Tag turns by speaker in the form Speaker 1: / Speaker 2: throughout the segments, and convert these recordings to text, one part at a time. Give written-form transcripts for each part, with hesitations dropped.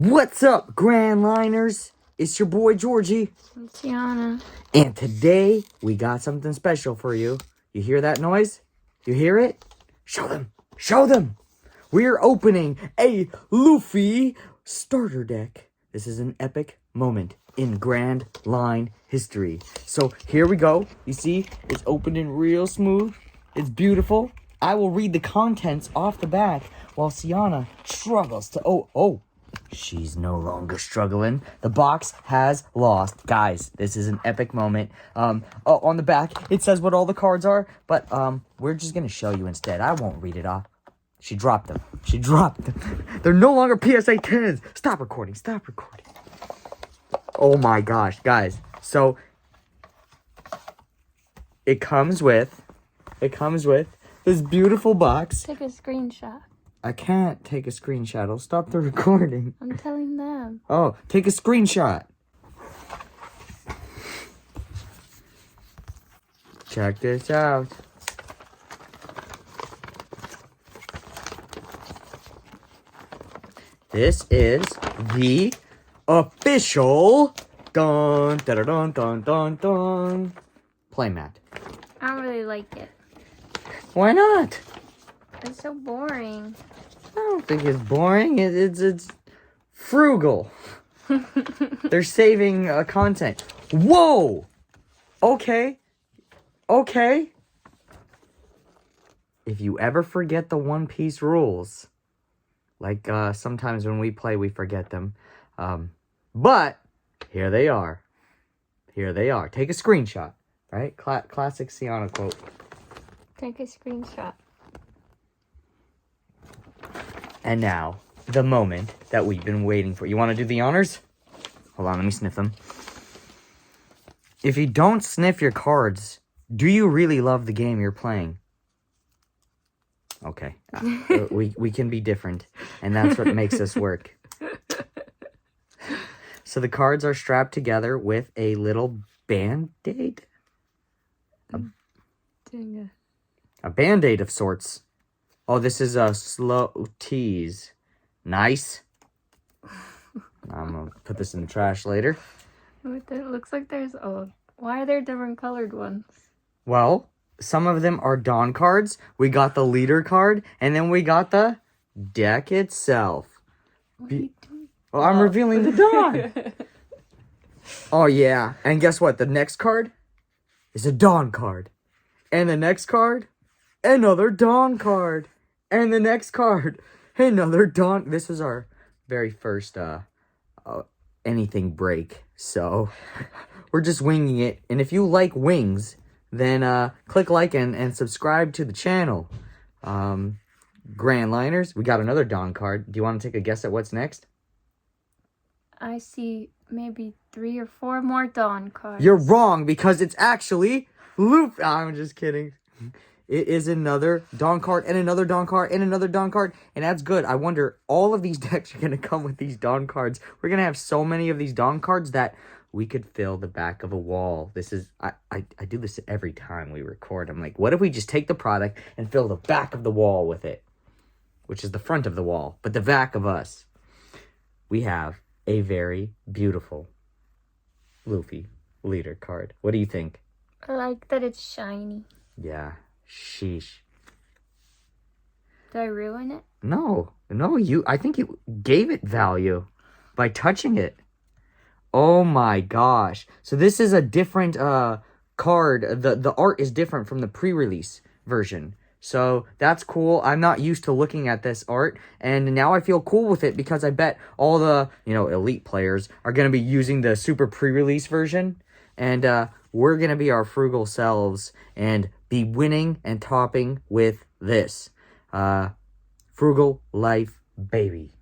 Speaker 1: What's up, Grand Liners? It's your boy Georgiy.
Speaker 2: Siana.
Speaker 1: And today, we got something special for you. You hear that noise? You hear it? Show them! Show them! We're opening a Luffy Starter Deck. This is an epic moment in Grand Line history. So, here we go. You see, it's opening real smooth. It's beautiful. I will read the contents off the back while Siana struggles to... She's no longer struggling. The box has lost. Guys, this is an epic moment. On the back, it says what all the cards are, but we're just going to show you instead. I won't read it off. She dropped them. She dropped them. They're no longer PSA 10s. Stop recording. Stop recording. Oh my gosh, guys. So, it comes with this beautiful box.
Speaker 2: Take a screenshot.
Speaker 1: I can't take a screenshot. I'll stop the recording.
Speaker 2: I'm telling them.
Speaker 1: Oh, take a screenshot. Check this out. This is the official dun dun dun dun dun dun playmat.
Speaker 2: I don't really like it.
Speaker 1: Why not?
Speaker 2: It's so boring.
Speaker 1: I don't think it's boring. It's frugal. They're saving content. Whoa! Okay. If you ever forget the One Piece rules, like sometimes when we play, we forget them. But here they are. Here they are. Take a screenshot. Right? Classic Siana quote.
Speaker 2: Take a screenshot.
Speaker 1: And now, the moment that we've been waiting for. You want to do the honors? Hold on, let me sniff them. If you don't sniff your cards, do you really love the game you're playing? Okay. We can be different, and that's what makes us work. So the cards are strapped together with a little Band-Aid? A Band-Aid of sorts. Oh, this is a slow tease. Nice. I'm going to put this in the trash later.
Speaker 2: It looks like there's... why are there different colored ones?
Speaker 1: Well, some of them are Dawn cards. We got the leader card. And then we got the deck itself.
Speaker 2: What are you doing?
Speaker 1: Well, I'm revealing the Dawn. Oh, yeah. And guess what? The next card is a Dawn card. And the next card, another Dawn card. And the next card, another Dawn. This is our very first anything break. So we're just winging it. And if you like wings, then click like and subscribe to the channel. Grand Liners, we got another Dawn card. Do you want to take a guess at what's next?
Speaker 2: I see maybe 3 or 4 more Dawn cards.
Speaker 1: You're wrong, because it's actually Luffy. I'm just kidding. It is another Dawn card, and another Dawn card, and another Dawn card, and that's good. I wonder, all of these decks are going to come with these Dawn cards. We're going to have so many of these Dawn cards that we could fill the back of a wall. This is, I do this every time we record. I'm like, what if we just take the product and fill the back of the wall with it? Which is the front of the wall, but the back of us. We have a very beautiful Luffy leader card. What do you think?
Speaker 2: I like that it's shiny.
Speaker 1: Yeah. Sheesh.
Speaker 2: Did I ruin it?
Speaker 1: No, I think you gave it value by touching it. Oh my gosh. So this is a different card. The art is different from the pre-release version. So that's cool. I'm not used to looking at this art, and now I feel cool with it because I bet all the, elite players are going to be using the super pre-release version, and we're going to be our frugal selves and be winning and topping with this. Frugal life, baby.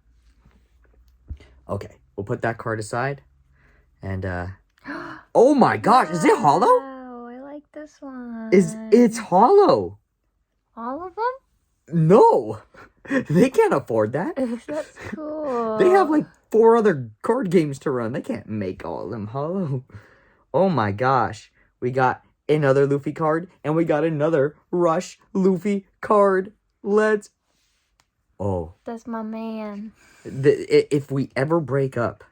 Speaker 1: Okay, we'll put that card aside. And, oh my gosh, is it hollow?
Speaker 2: Wow, I like this one.
Speaker 1: It's hollow.
Speaker 2: All of them?
Speaker 1: No, they can't afford that.
Speaker 2: That's cool.
Speaker 1: They have like 4 other card games to run. They can't make all of them hollow. Oh my gosh, we got another Luffy card, and we got another Rush Luffy card. Let's Oh.
Speaker 2: That's my man.
Speaker 1: If we ever break up,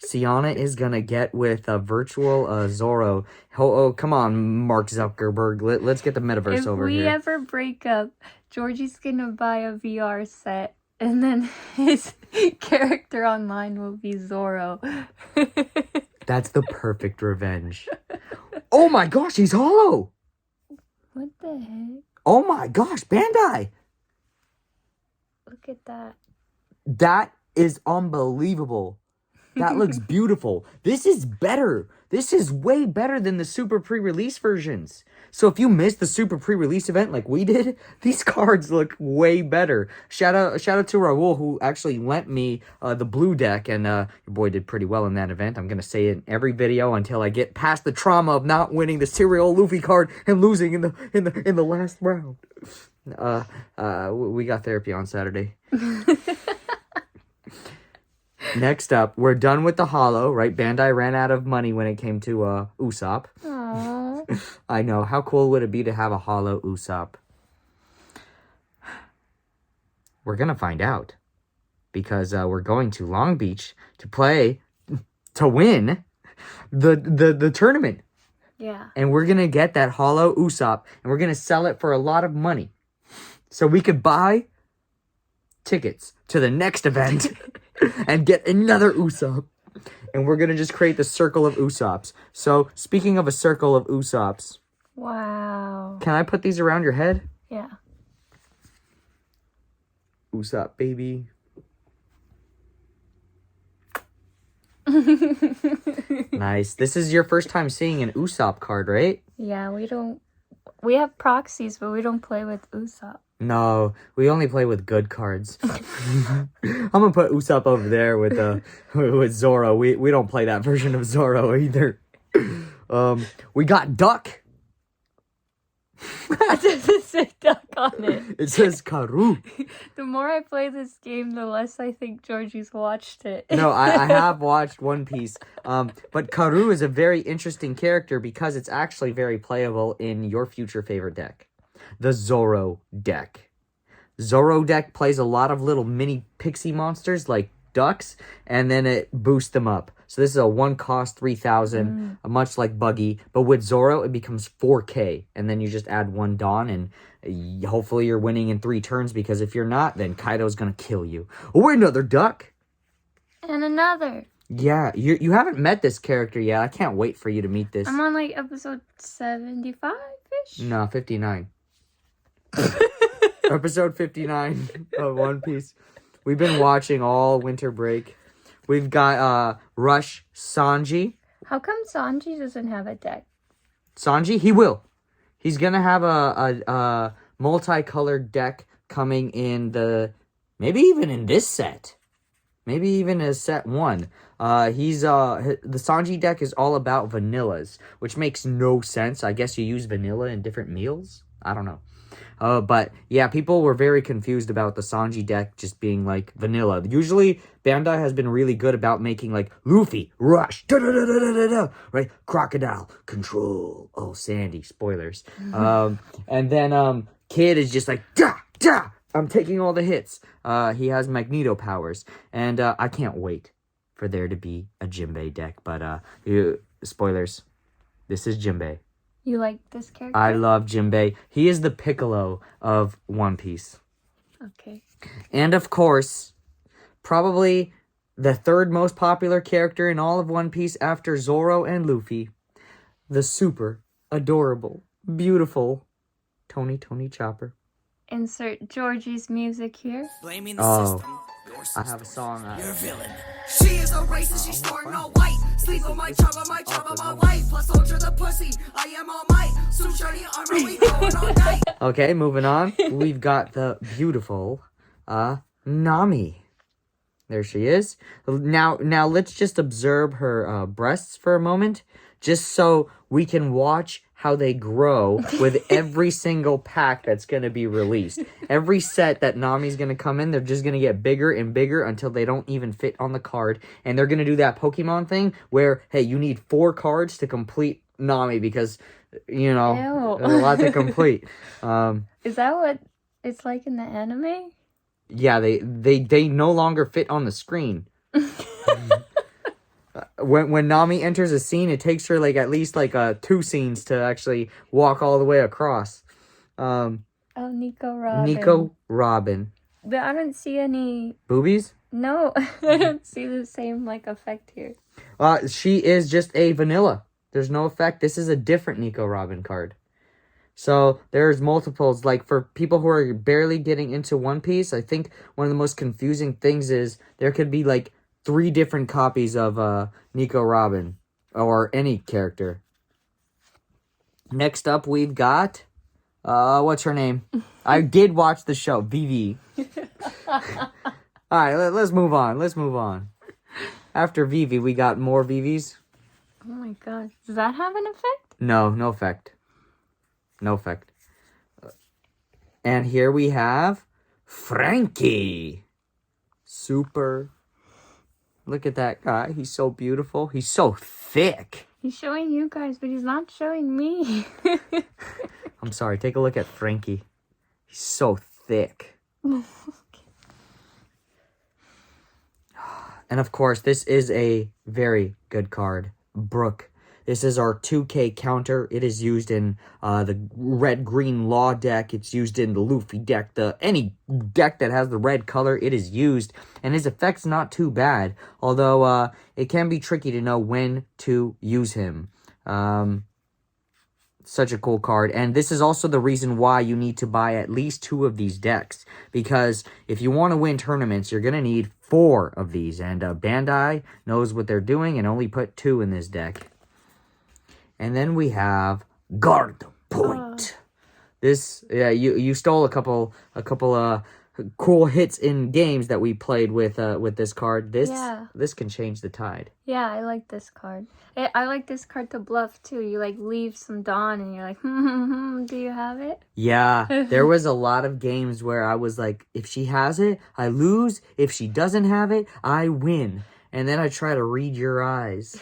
Speaker 1: Siana is gonna get with a virtual Zoro. Oh, come on, Mark Zuckerberg. Let's get the metaverse over
Speaker 2: If we
Speaker 1: here.
Speaker 2: ever break up, Georgie's gonna buy a VR set, and then his character online will be Zoro.
Speaker 1: That's the perfect revenge. Oh my gosh, he's hollow.
Speaker 2: What the heck?
Speaker 1: Oh my gosh, Bandai.
Speaker 2: Look at that.
Speaker 1: That is unbelievable. That looks beautiful. This is better. This is way better than the super pre-release versions. So if you missed the super pre-release event like we did, these cards look way better. Shout out to Raul, who actually lent me the blue deck, and your boy did pretty well in that event. I'm gonna say it in every video until I get past the trauma of not winning the serial Luffy card and losing in the last round. We got therapy on Saturday. Next up, we're done with the holo, right? Bandai ran out of money when it came to Usopp.
Speaker 2: Aww.
Speaker 1: I know. How cool would it be to have a holo Usopp? We're going to find out. Because we're going to Long Beach to win the tournament.
Speaker 2: Yeah.
Speaker 1: And we're going to get that holo Usopp, and we're going to sell it for a lot of money. So we could buy tickets to the next event and get another Usopp. And we're going to just create the circle of Usopps. So, speaking of a circle of Usopps.
Speaker 2: Wow.
Speaker 1: Can I put these around your head?
Speaker 2: Yeah.
Speaker 1: Usopp, baby. Nice. This is your first time seeing an Usopp card, right?
Speaker 2: Yeah, we have proxies, but we don't play with Usopp.
Speaker 1: No, we only play with good cards. I'm gonna put Usopp over there with Zoro. We don't play that version of Zoro either. We got Duck.
Speaker 2: It doesn't say duck on it.
Speaker 1: It says Karu.
Speaker 2: The more I play this game, the less I think Georgie's watched it.
Speaker 1: No, I have watched One Piece. But Karu is a very interesting character because it's actually very playable in your future favorite deck. The Zoro deck. Zoro deck plays a lot of little mini pixie monsters like ducks, and then it boosts them up. So this is a 1 cost 3,000, much like Buggy. But with Zoro, it becomes 4K, and then you just add 1 Dawn, and hopefully you're winning in 3 turns, because if you're not, then Kaido's gonna kill you. Oh, another duck!
Speaker 2: And another.
Speaker 1: Yeah, you haven't met this character yet. I can't wait for you to meet this.
Speaker 2: I'm on like episode 75-ish.
Speaker 1: No, 59. Episode 59 of One Piece. We've been watching all winter break. We've got Rush Sanji.
Speaker 2: How come Sanji doesn't have a deck?
Speaker 1: Sanji, he will. He's gonna have a multicolored deck coming in maybe even in this set. Maybe even as set 1. The Sanji deck is all about vanillas, which makes no sense. I guess you use vanilla in different meals? I don't know. But yeah, people were very confused about the Sanji deck just being like vanilla. Usually, Bandai has been really good about making like Luffy, Rush, right? Crocodile, Control. Oh, Sandy, spoilers. And then Kid is just like, da, I'm taking all the hits. He has Magneto powers. And I can't wait for there to be a Jinbei deck. But spoilers, this is Jinbei.
Speaker 2: You like this character?
Speaker 1: I love Jinbei. He is the Piccolo of One Piece.
Speaker 2: Okay.
Speaker 1: And of course, probably the 3rd most popular character in all of One Piece after Zoro and Luffy. The super adorable, beautiful Tony Chopper.
Speaker 2: Insert Georgie's music here.
Speaker 3: Blaming the system.
Speaker 1: I have a song.
Speaker 3: You're a villain. She is a racist, she's snorting all white. Sleep on my chopper, my wife. Plus soldier the pussy. I am all might. So shiny armor, we going all night.
Speaker 1: Okay, moving on. We've got the beautiful Nami. There she is. Now let's just observe her breasts for a moment, just so we can watch how they grow with every single pack that's going to be released. Every set that Nami's going to come in, they're just going to get bigger and bigger until they don't even fit on the card. And they're going to do that Pokemon thing where, hey, you need 4 cards to complete Nami because, you know,
Speaker 2: Ew.
Speaker 1: there's a lot to complete.
Speaker 2: Is that what it's like in the anime?
Speaker 1: Yeah, they no longer fit on the screen. When Nami enters a scene, it takes her like at least like 2 scenes to actually walk all the way across.
Speaker 2: Oh, Nico Robin.
Speaker 1: Nico Robin.
Speaker 2: But I don't see any...
Speaker 1: Boobies?
Speaker 2: No, I don't see the same, like, effect here.
Speaker 1: She is just a vanilla. There's no effect. This is a different Nico Robin card. So there's multiples. Like for people who are barely getting into One Piece, I think one of the most confusing things is there could be like 3 different copies of Nico Robin or any character. Next up, we've got what's her name? I did watch the show, Vivi. All right, let's move on. Let's move on. After Vivi, we got more Vivis.
Speaker 2: Oh my gosh, does that have an effect?
Speaker 1: No effect. No effect. And here we have Frankie. Super. Look at that guy. He's so beautiful. He's so thick.
Speaker 2: He's showing you guys, but he's not showing me.
Speaker 1: I'm sorry. Take a look at Frankie. He's so thick. And of course, this is a very good card. Brook. This is our 2K counter. It is used in the red-green Law deck. It's used in the Luffy deck. Any deck that has the red color, it is used. And his effect's not too bad. Although, it can be tricky to know when to use him. Such a cool card. And this is also the reason why you need to buy at least 2 of these decks. Because if you want to win tournaments, you're going to need 4 of these. And Bandai knows what they're doing and only put 2 in this deck. And then we have Guard Point. This, yeah, you stole a couple cool hits in games that we played with this card. This can change the tide.
Speaker 2: Yeah, I like this card. I like this card to bluff too. You like leave some Dawn and you're like, do you have it?
Speaker 1: Yeah, there was a lot of games where I was like, if she has it, I lose. If she doesn't have it, I win. And then I try to read your eyes.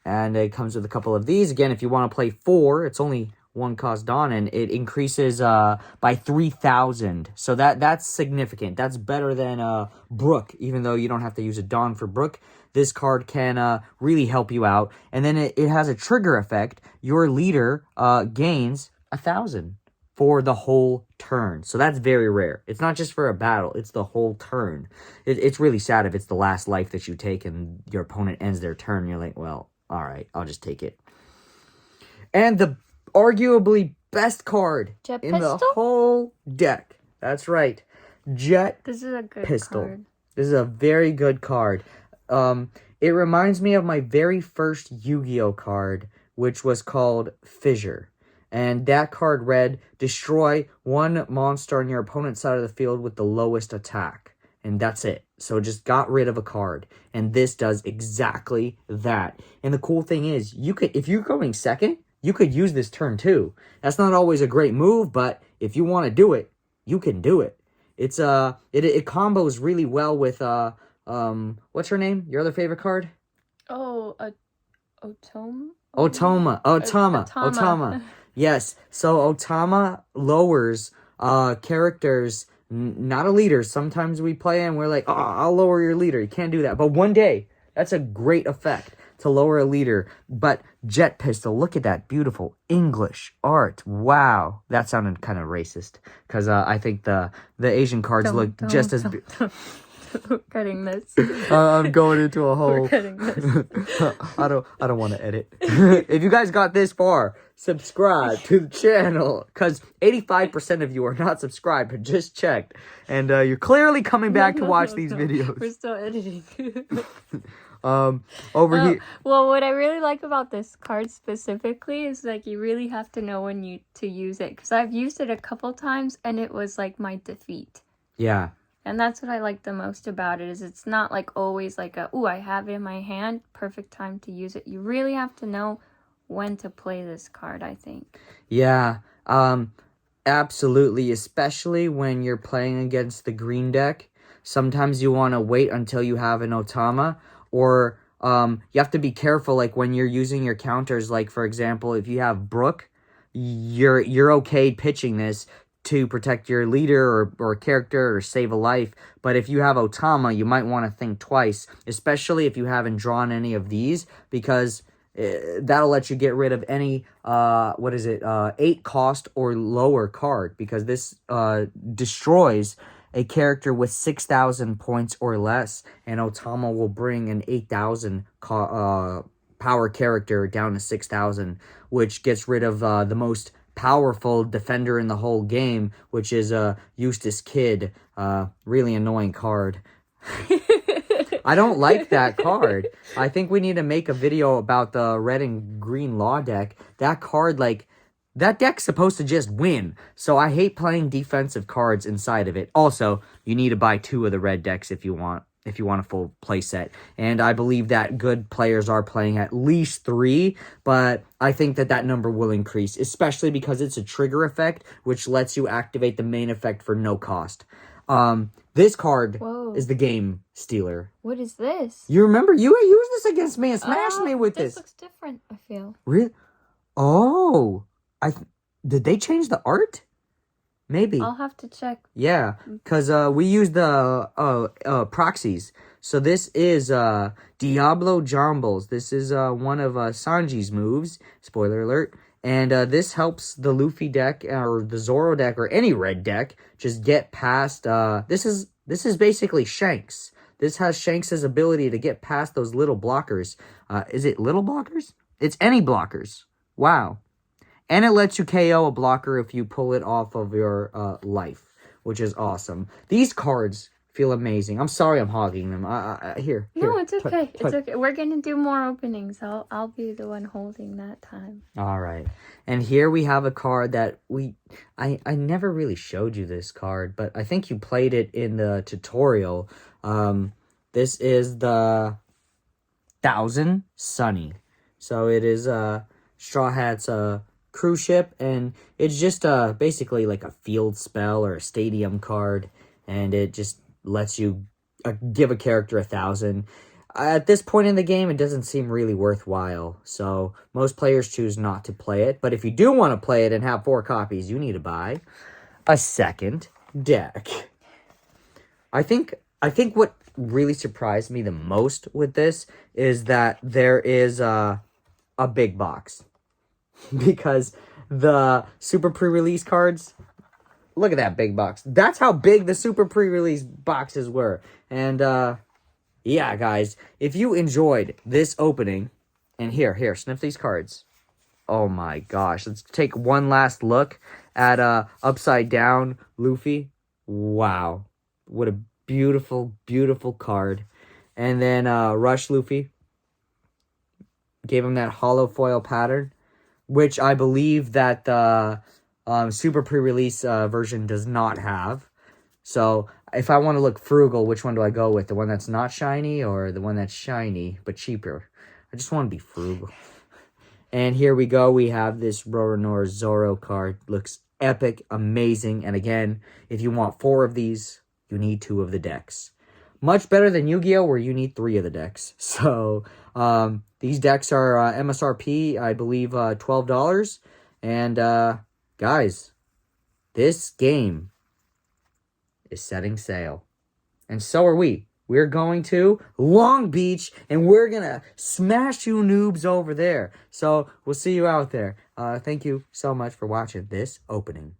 Speaker 1: And it comes with a couple of these. Again, if you want to play 4, it's only 1 cost Dawn, and it increases by 3,000. So that's significant. That's better than Brook, even though you don't have to use a Dawn for Brook. This card can really help you out. And then it has a trigger effect. Your leader gains 1,000 for the whole turn. So that's very rare. It's not just for a battle. It's the whole turn. It's really sad if it's the last life that you take and your opponent ends their turn. You're like, well, all right, I'll just take it. And the arguably best card
Speaker 2: Jet
Speaker 1: in
Speaker 2: Pistol?
Speaker 1: the whole deck. That's right. Jet
Speaker 2: This is a good
Speaker 1: Pistol.
Speaker 2: card.
Speaker 1: This is a very good card. It reminds me of my very first Yu-Gi-Oh card, which was called Fissure. And that card read, destroy 1 monster on your opponent's side of the field with the lowest attack. And that's it. So just got rid of a card. And this does exactly that. And the cool thing is, if you're going second, you could use this turn too. That's not always a great move, but if you want to do it, you can do it. It's it combos really well with what's her name? Your other favorite card?
Speaker 2: Oh, Otama.
Speaker 1: Otama. Yes. So Otama lowers characters. Not a leader. Sometimes we play and we're like, oh, I'll lower your leader. You can't do that. But one day, that's a great effect to lower a leader. But Jet Pistol, look at that beautiful English art. Wow. That sounded kind of racist because I think the Asian cards look just as...
Speaker 2: We're cutting this.
Speaker 1: I'm going into a whole...
Speaker 2: We're cutting this.
Speaker 1: I don't want to edit. If you guys got this far, subscribe to the channel because 85% of you are not subscribed but just checked, and you're clearly coming back to watch these videos.
Speaker 2: We're still editing.
Speaker 1: Over here.
Speaker 2: Well, what I really like about this card specifically is like you really have to know when to use it, because I've used it a couple times and it was like my defeat.
Speaker 1: Yeah.
Speaker 2: And that's what I like the most about it, is it's not like always like I have it in my hand, perfect time to use it. You really have to know when to play this card, I think.
Speaker 1: Yeah, absolutely, especially when you're playing against the green deck. Sometimes you want to wait until you have an Otama, or you have to be careful, like when you're using your counters, like for example, if you have Brook, you're okay pitching this. to protect your leader or character or save a life. But if you have Otama, you might want to think twice, especially if you haven't drawn any of these, because that'll let you get rid of any 8 cost or lower card, because this destroys a character with 6,000 points or less, and Otama will bring an 8,000 power character down to 6,000, which gets rid of the most powerful defender in the whole game, which is Eustace Kid. Really annoying card. I don't like that card. I think we need to make a video about the red and green law deck. That card, like, that deck's supposed to just win. So I hate playing defensive cards inside of it. Also, you need to buy 2 of the red decks if you want a full play set. And I believe that good players are playing at least 3, but I think that number will increase, especially because it's a trigger effect, which lets you activate the main effect for no cost. This card is the Game Stealer.
Speaker 2: What is this?
Speaker 1: You remember you used this against me and smashed me with this.
Speaker 2: This looks different, I feel.
Speaker 1: Really? Oh, did they change the art? Maybe.
Speaker 2: I'll have to check.
Speaker 1: Yeah, because we use the proxies. So this is Diablo Jumbles. This is one of Sanji's moves. Spoiler alert. And this helps the Luffy deck or the Zoro deck or any red deck just get past. This is basically Shanks. This has Shanks' ability to get past those little blockers. Is it little blockers? It's any blockers. Wow. And it lets you KO a blocker if you pull it off of your life, which is awesome. These cards feel amazing. I'm sorry I'm hogging them. Here.
Speaker 2: No, it's okay. It's okay. We're going to do more openings. I'll be the one holding that time.
Speaker 1: All right. And here we have a card that I never really showed you this card, but I think you played it in the tutorial. This is the 1000 Sunny. So it is Straw Hat's cruise ship, and it's just basically like a field spell or a stadium card, and it just lets you give a character 1,000. At this point in the game, it doesn't seem really worthwhile, so most players choose not to play it. But if you do want to play it and have 4 copies, you need to buy a second deck. I think what really surprised me the most with this is that there is a big box. Because the super pre-release cards, look at that big box. That's how big the super pre-release boxes were. And yeah, guys, if you enjoyed this opening, and here, sniff these cards. Oh my gosh, let's take one last look at Upside Down Luffy. Wow, what a beautiful, beautiful card. And then Rush Luffy, gave him that hollow foil pattern, which I believe that the super pre-release version does not have. So if I want to look frugal, which one do I go with? The one that's not shiny or the one that's shiny but cheaper? I just want to be frugal. And here we go. We have this Roronoa Zoro card. Looks epic, amazing. And again, if you want 4 of these, you need 2 of the decks. Much better than Yu-Gi-Oh! Where you need 3 of the decks. So these decks are MSRP, I believe, $12. And guys, this game is setting sail. And so are we. We're going to Long Beach, and we're going to smash you noobs over there. So we'll see you out there. Thank you so much for watching this opening.